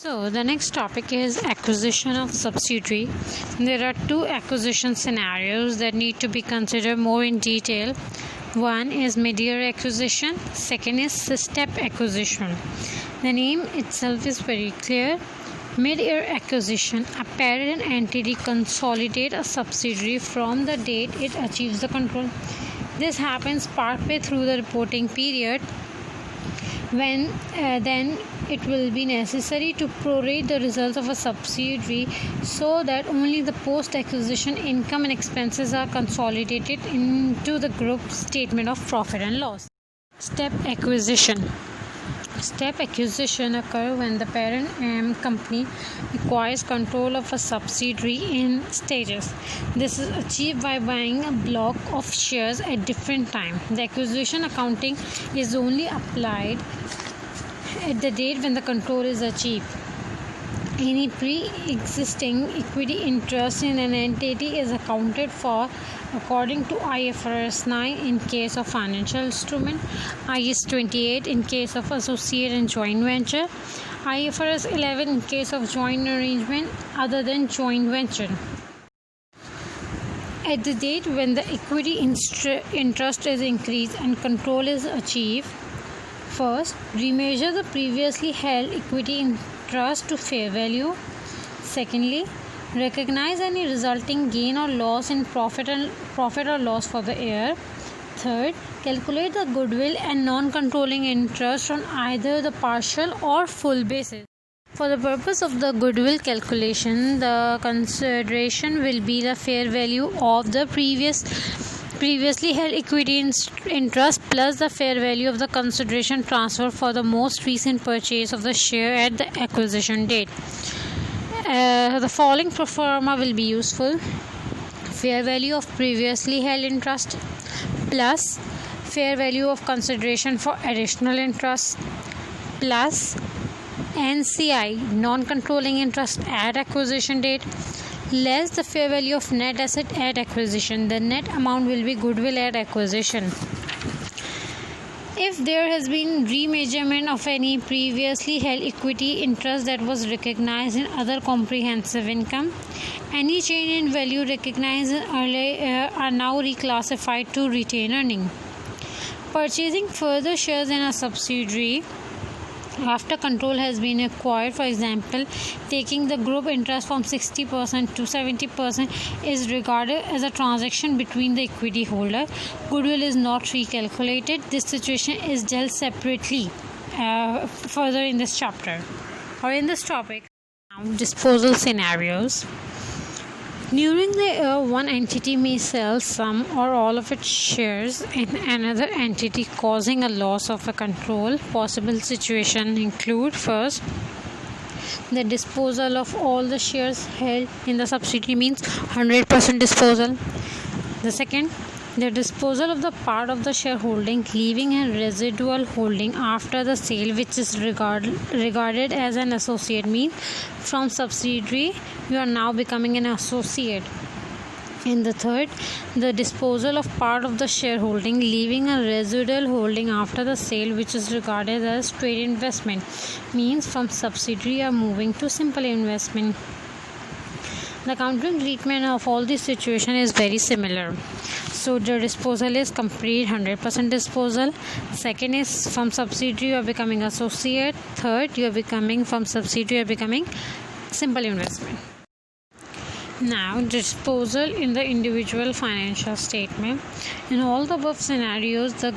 So the next topic is acquisition of subsidiary. There are two acquisition scenarios that need to be considered more in detail. One is mid-year acquisition, second is step acquisition. The name itself is very clear. Mid-year acquisition, a parent entity consolidates a subsidiary from the date it achieves the control. This happens partway through the reporting period, when then it will be necessary to prorate the results of a subsidiary so that only the post-acquisition income and expenses are consolidated into the group statement of profit and loss. Step acquisition. Step acquisition occurs when the parent company acquires control of a subsidiary in stages. This is achieved by buying a block of shares at different times. The acquisition accounting is only applied at the date when the control is achieved. Any pre-existing equity interest in an entity is accounted for according to IFRS 9 in case of financial instrument, IAS 28 in case of associate and joint venture, IFRS 11 in case of joint arrangement other than joint venture. At the date when the equity interest is increased and control is achieved, first, remeasure the previously held equity interest to fair value. Secondly, recognize any resulting gain or loss in profit or loss for the year. Third, calculate the goodwill and non-controlling interest on either the partial or full basis. For the purpose of the goodwill calculation, the consideration will be the fair value of the previously held equity interest plus the fair value of the consideration transfer for the most recent purchase of the share at the acquisition date. The following pro forma will be useful: fair value of previously held interest plus fair value of consideration for additional interest plus NCI, non-controlling interest at acquisition date, less the fair value of net asset at acquisition. The net amount will be goodwill at acquisition. If there has been remeasurement of any previously held equity interest that was recognized in other comprehensive income, any change in value recognized earlier are now reclassified to retained earning. Purchasing further shares in a subsidiary after control has been acquired, for example, taking the group interest from 60% to 70%, is regarded as a transaction between the equity holder. Goodwill is not recalculated. This situation is dealt separately further in this chapter or in this topic. Now, disposal scenarios. During the year, one entity may sell some or all of its shares in another entity, causing a loss of a control. Possible situations include: first, the disposal of all the shares held in the subsidiary means 100% disposal. The second, the disposal of the part of the shareholding, leaving a residual holding after the sale, which is regarded as an associate, means from subsidiary you are now becoming an associate. And the third, the disposal of part of the shareholding, leaving a residual holding after the sale, which is regarded as straight investment, means from subsidiary you are moving to simple investment. The accounting treatment of all these situations is very similar. So the disposal is complete 100% disposal. Second is from subsidiary you are becoming associate. Third, you are becoming from subsidiary you are becoming simple investment. Now, disposal in the individual financial statement. In all the above scenarios, the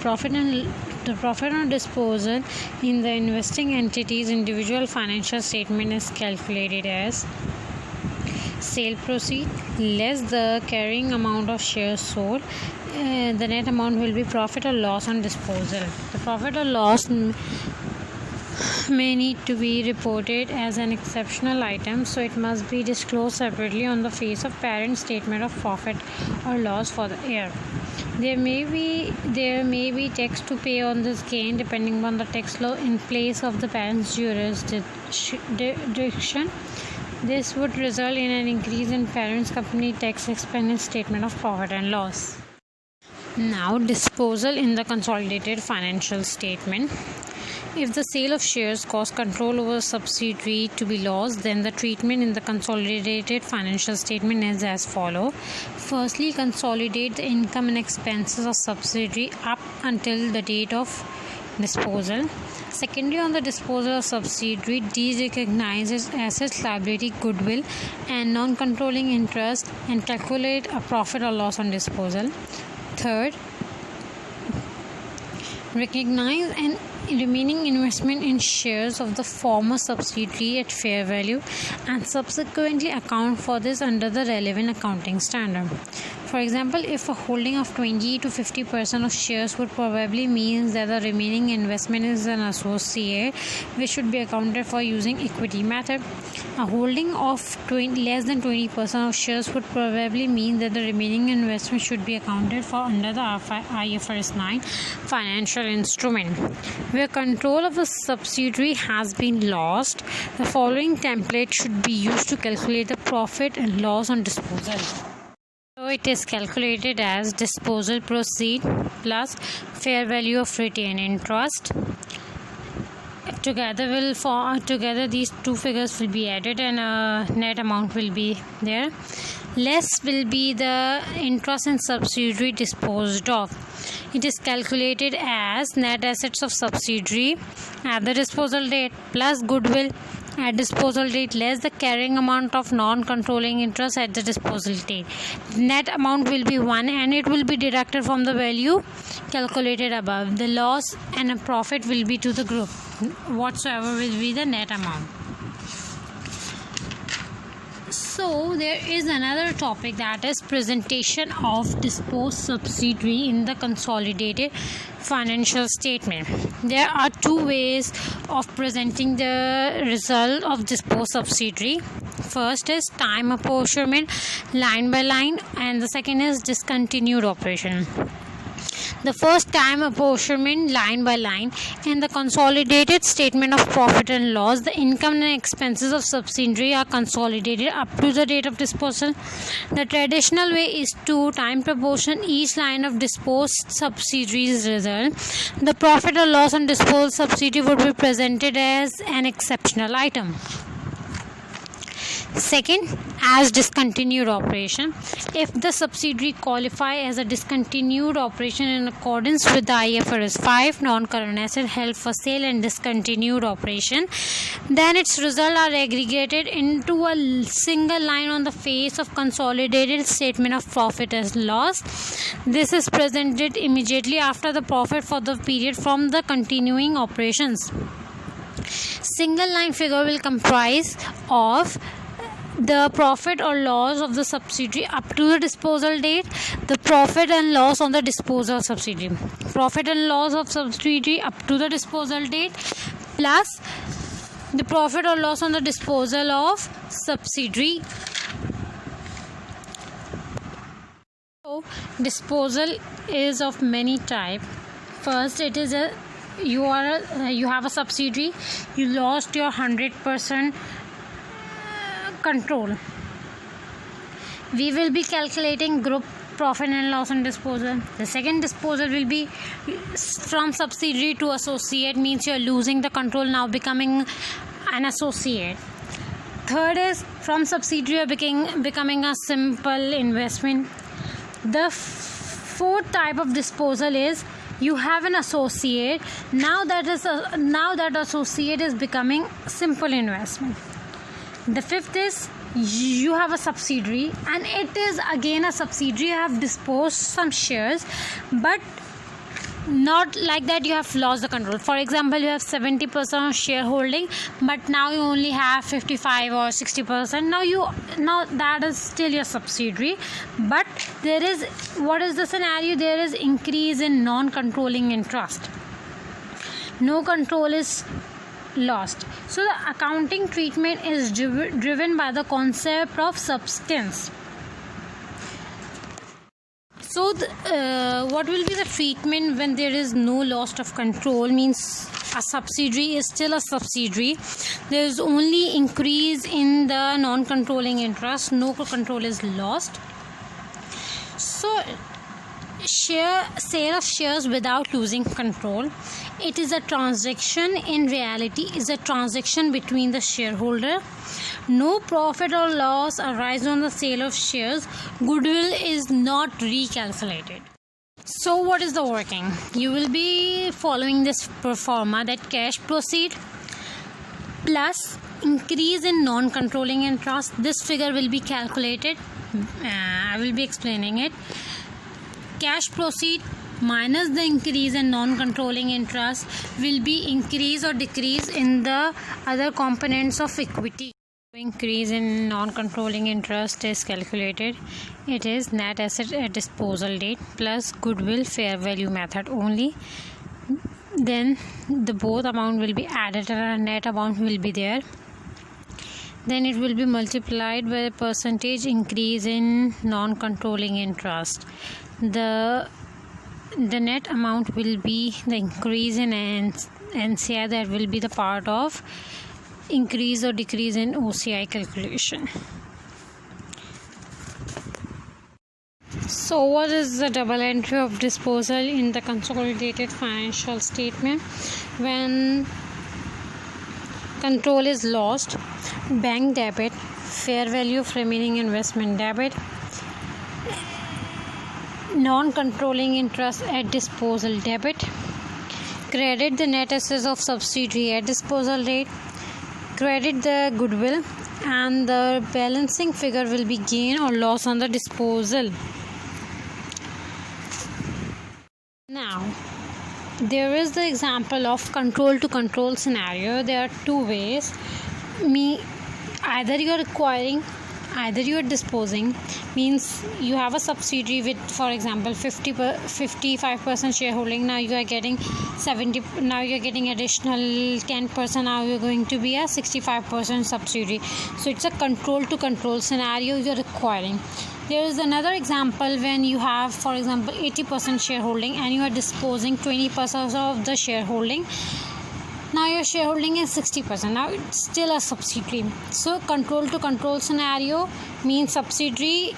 profit on disposal in the investing entity's individual financial statement is calculated as sale proceed less the carrying amount of shares sold. The net amount will be profit or loss on disposal. The profit or loss may need to be reported as an exceptional item, so it must be disclosed separately on the face of parent statement of profit or loss for the year. There may be tax to pay on this gain depending on the tax law in place of the parent's jurisdiction. This would result in an increase in parent's company tax expense statement of profit and loss. Now, disposal in the consolidated financial statement. if the sale of shares cause control over subsidiary to be lost, then the treatment in the consolidated financial statement is as follows. Firstly, consolidate the income and expenses of subsidiary up until the date of disposal. Secondly, on the disposal of subsidiary, de-recognizes assets, liability, goodwill, and non-controlling interest, and calculate a profit or loss on disposal. Third, recognize an remaining investment in shares of the former subsidiary at fair value and subsequently account for this under the relevant accounting standard. For example, if a holding of 20 to 50% of shares would probably mean that the remaining investment is an associate which should be accounted for using equity method. A holding of less than 20% of shares would probably mean that the remaining investment should be accounted for under the IFRS 9 financial instrument. Where control of a subsidiary has been lost, the following template should be used to calculate the profit and loss on disposal. So it is calculated as disposal proceed plus fair value of retained interest. Together these two figures will be added and a net amount will be there. Less will be the interest in subsidiary disposed of. It is calculated as net assets of subsidiary at the disposal date plus goodwill at disposal date less the carrying amount of non-controlling interest at the disposal date. Net amount will be 1 and it will be deducted from the value calculated above. The loss and a profit will be to the group. Whatsoever will be the net amount. So there is another topic, that is presentation of disposed subsidiary in the consolidated financial statement. There are two ways of presenting the result of disposed subsidiary. First is time apportionment line by line and the second is discontinued operation. The first time apportionment line by line and the consolidated statement of profit and loss. The income and expenses of subsidiary are consolidated up to the date of disposal. The traditional way is to time proportion each line of disposed subsidiary's result. The profit or loss on disposed subsidiary would be presented as an exceptional item. Second, as discontinued operation. If the subsidiary qualify as a discontinued operation in accordance with the IFRS 5 non-current asset held for sale and discontinued operation, then its results are aggregated into a single line on the face of consolidated statement of profit and loss. This is presented immediately after the profit for the period from the continuing operations. Single line figure will comprise of the profit or loss of the subsidiary up to the disposal date, the profit and loss on the disposal of subsidiary, profit and loss of subsidiary up to the disposal date, plus the profit or loss on the disposal of subsidiary. So disposal is of many types. First, it is you have a subsidiary, you lost your 100% control. We will be calculating group profit and loss on disposal. The second disposal will be from subsidiary to associate, means you are losing the control, now becoming an associate. Third is from subsidiary becoming a simple investment. The fourth type of disposal is you have an associate, now that associate is becoming simple investment. The fifth is you have a subsidiary and it is again a subsidiary. You have disposed some shares, but not like that you have lost the control. For example, you have 70% of shareholding, but now you only have 55 or 60%. Now that is still your subsidiary, but there is, what is the scenario? There is increase in non-controlling interest. No control is lost. So the accounting treatment is driven by the concept of substance. So what will be the treatment when there is no loss of control? Means a subsidiary is still a subsidiary. There is only increase in the non-controlling interest. No control is lost. So Sale of shares without losing control. It is a transaction, in reality is a transaction between the shareholder. No profit or loss arises on the sale of shares. Goodwill is not recalculated. So what is the working? You will be following this pro forma, that cash proceed plus increase in non-controlling interest. This figure will be calculated. I will be explaining it. Cash proceed minus the increase in non-controlling interest will be increase or decrease in the other components of equity. Increase in non-controlling interest is calculated. It is net asset at disposal date plus goodwill fair value method only. Then the both amount will be added and a net amount will be there. Then it will be multiplied by the percentage increase in non-controlling interest. The net amount will be the increase in NCI, that will be the part of increase or decrease in OCI calculation. So what is the double entry of disposal in the consolidated financial statement? When control is lost, bank debit, fair value of remaining investment debit, non-controlling interest at disposal debit, credit the net assets of subsidiary at disposal date, credit the goodwill, and the balancing figure will be gain or loss on the disposal. Now there is the example of control to control scenario. There are two ways. Either you are acquiring, either you are disposing. Means you have a subsidiary with, for example, 55% shareholding. Now you are getting 70. Now you are getting additional 10%. Now you are going to be a 65% subsidiary. So it's a control to control scenario you are acquiring. There is another example when you have, for example, 80% shareholding and you are disposing 20% of the shareholding. Now your shareholding is 60%. Now it's still a subsidiary. So control to control scenario means subsidiary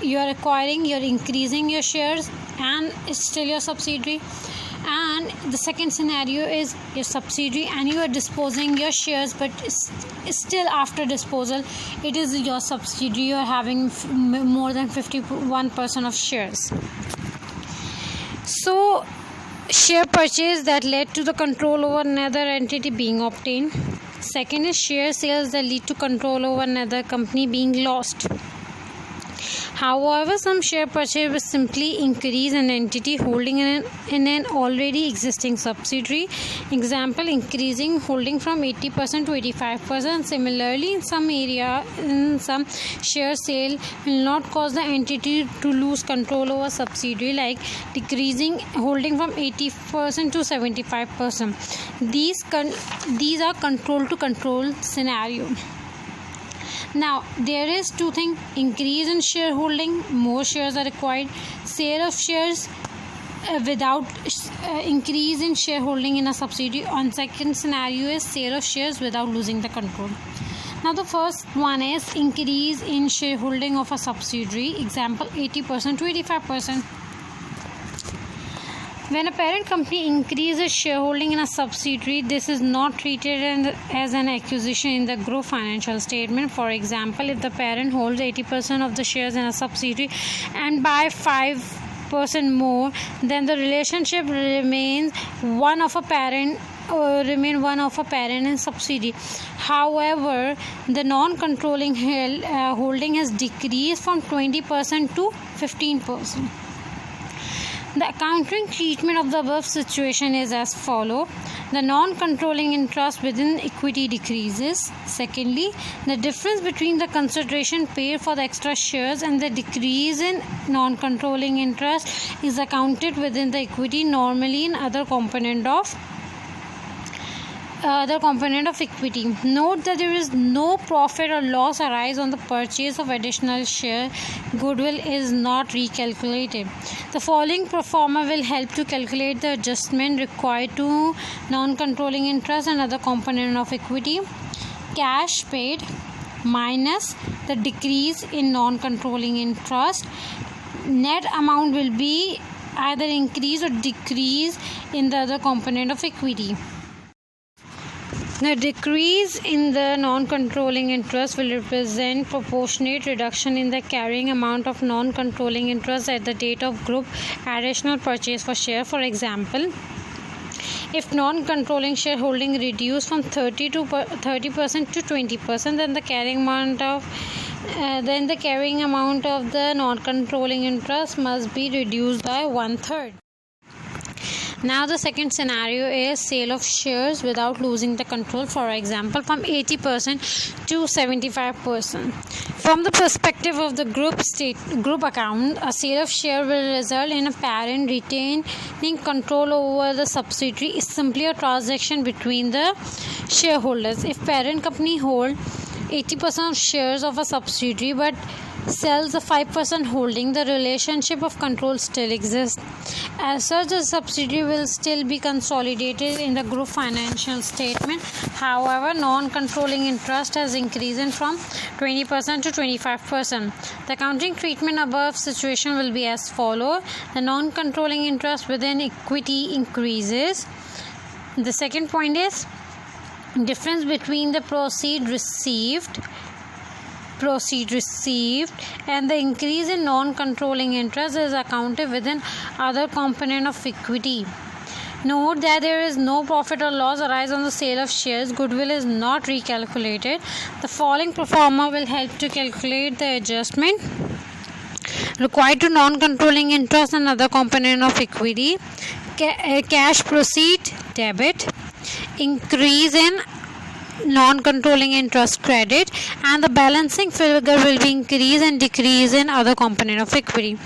you are acquiring, you are increasing your shares, and it's still your subsidiary. And the second scenario is your subsidiary and you are disposing your shares, but still after disposal it is your subsidiary, you are having more than 51% of shares. So share purchase that led to the control over another entity being obtained. Second is share sales that lead to control over another company being lost. However, some share purchase will simply increase an entity holding in an already existing subsidiary. Example, increasing holding from 80% to 85%. Similarly, in some share sale will not cause the entity to lose control over subsidiary, like decreasing holding from 80% to 75%. These are control to control scenario. Now there is two things: increase in shareholding, more shares are required. Sale of shares without increase in shareholding in a subsidiary. On second scenario is sale of shares without losing the control. Now the first one is increase in shareholding of a subsidiary. Example, 80% to 85%. When a parent company increases shareholding in a subsidiary, this is not treated as an acquisition in the group financial statement. For example, if the parent holds 80% of the shares in a subsidiary and buy 5% more, then the relationship remains one of a parent and subsidiary. However, the non-controlling holding has decreased from 20% to 15%. The accounting treatment of the above situation is as follows. The non-controlling interest within equity decreases. Secondly, the difference between the consideration paid for the extra shares and the decrease in non-controlling interest is accounted within the equity, normally in other component of equity. Note that there is no profit or loss arise on the purchase of additional share. Goodwill is not recalculated. The following pro forma will help to calculate the adjustment required to non-controlling interest and other component of equity. Cash paid minus the decrease in non-controlling interest. Net amount will be either increase or decrease in the other component of equity. The decrease in the non-controlling interest will represent proportionate reduction in the carrying amount of non-controlling interest at the date of group additional purchase for share. For example, if non-controlling shareholding reduced from 30% to 20%, then the carrying amount of the non-controlling interest must be reduced by 1/3. Now the second scenario is sale of shares without losing the control, for example from 80% to 75%. From the perspective of the group account, a sale of share will result in a parent retaining control over the subsidiary. Is simply a transaction between the shareholders. If parent company hold 80% of shares of a subsidiary but sells the 5% holding, the relationship of control still exists. As such, the subsidiary will still be consolidated in the group financial statement. However, non-controlling interest has increased from 20% to 25%. The accounting treatment above situation will be as follows. The non-controlling interest within equity increases. The second point is difference between the proceed received and the increase in non-controlling interest is accounted within other component of equity. Note that there is no profit or loss arise on the sale of shares. Goodwill is not recalculated. The following pro forma will help to calculate the adjustment required to non-controlling interest and other component of equity. Cash proceed debit, increase in non-controlling interest credit, and the balancing figure will be increase and decrease in other component of equity.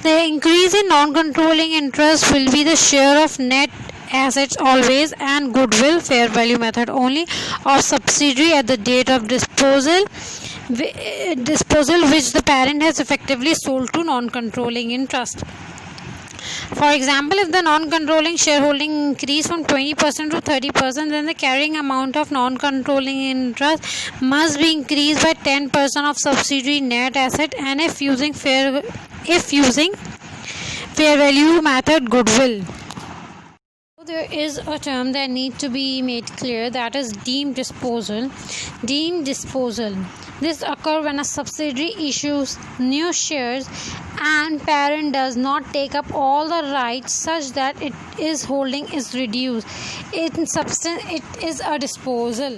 The increase in non-controlling interest will be the share of net assets always and goodwill fair value method only of subsidiary at the date of disposal which the parent has effectively sold to non-controlling interest. For example, if the non-controlling shareholding increase from 20% to 30%, then the carrying amount of non-controlling interest must be increased by 10% of subsidiary net asset, and if using fair value method, goodwill. There is a term that needs to be made clear, that is deemed disposal. This occurs when a subsidiary issues new shares and parent does not take up all the rights such that its holding is reduced. In substance, it is a disposal.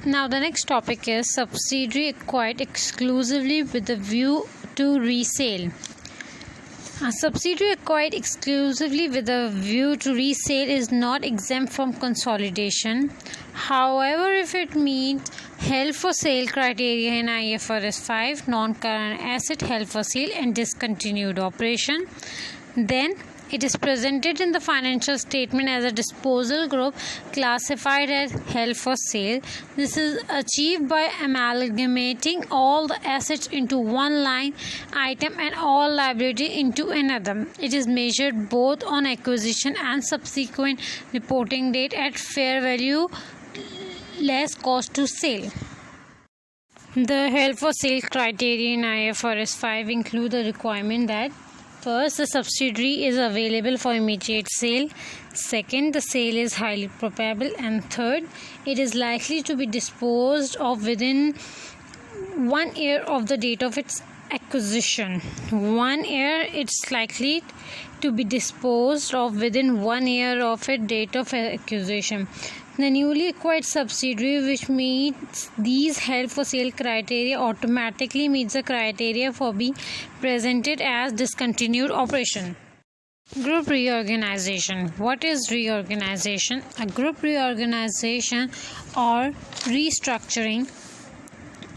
Now the next topic is subsidiary acquired exclusively with a view to resale. A subsidiary acquired exclusively with a view to resale is not exempt from consolidation. However, if it meets held for sale criteria in IFRS 5, non-current asset held for sale and discontinued operation, then it is presented in the financial statement as a disposal group classified as held for sale. This is achieved by amalgamating all the assets into one line item and all liability into another. It is measured both on acquisition and subsequent reporting date at fair value less cost to sale. The held for sale criteria in IFRS 5 include the requirement that first, the subsidiary is available for immediate sale. Second, the sale is highly probable. And third, it is likely to be disposed of within 1 year of the date of its acquisition. 1 year, it's likely to be disposed of within 1 year of its date of acquisition. The newly acquired subsidiary which meets these held for sale criteria automatically meets the criteria for being presented as discontinued operation. Group reorganization. What is reorganization? A group reorganization or restructuring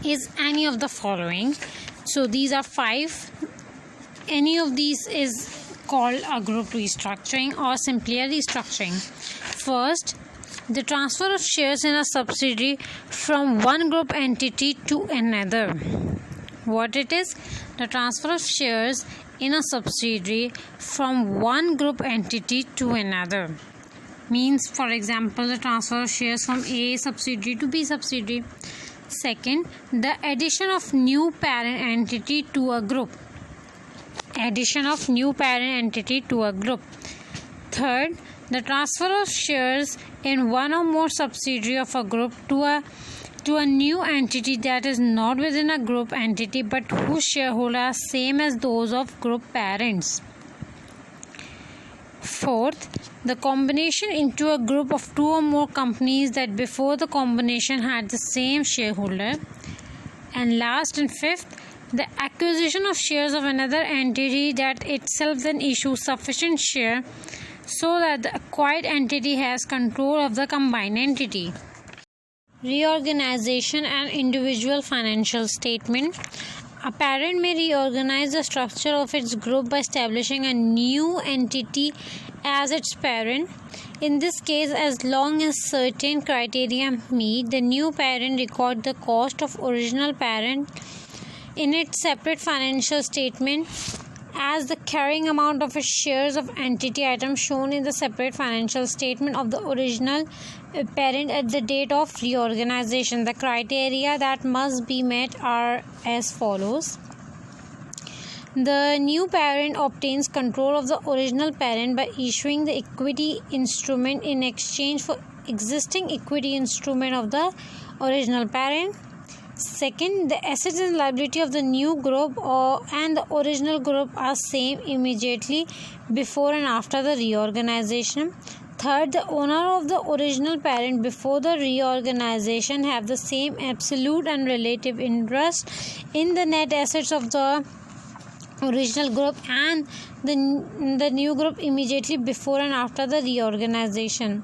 is any of the following. So these are 5. Any of these is called a group restructuring or simply a restructuring. First, the transfer of shares in a subsidiary from one group entity to another. What it is? The transfer of shares in a subsidiary from one group entity to another. Means, for example, the transfer of shares from A subsidiary to B subsidiary. Second, the addition of new parent entity to a group. addition of new parent entity to a group. Third, the transfer of shares in one or more subsidiary of a group to a new entity that is not within a group entity but whose shareholders are same as those of group parents. Fourth, the combination into a group of two or more companies that before the combination had the same shareholder. And last and fifth, the acquisition of shares of another entity that itself then issues sufficient share so that the acquired entity has control of the combined entity. Reorganization and individual financial statement. A parent may reorganize the structure of its group by establishing a new entity as its parent. In this case, as long as certain criteria meet, the new parent records the cost of original parent in its separate financial statement as the carrying amount of its shares of entity item shown in the separate financial statement of the original parent at the date of reorganization. The criteria that must be met are as follows. The new parent obtains control of the original parent by issuing the equity instrument in exchange for existing equity instrument of the original parent. Second, the assets and liability of the new group and the original group are same immediately before and after the reorganization. Third, the owner of the original parent before the reorganization have the same absolute and relative interest in the net assets of the original group and the new group immediately before and after the reorganization.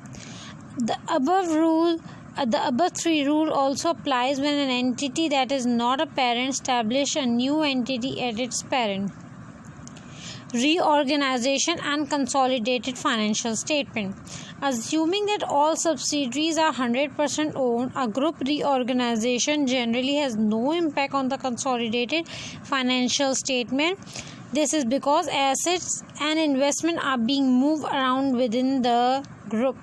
The above three rule also applies when an entity that is not a parent establish a new entity at its parent. Reorganization and consolidated financial statement. Assuming that all subsidiaries are 100% owned, a group reorganization generally has no impact on the consolidated financial statement. This is because assets and investment are being moved around within the group.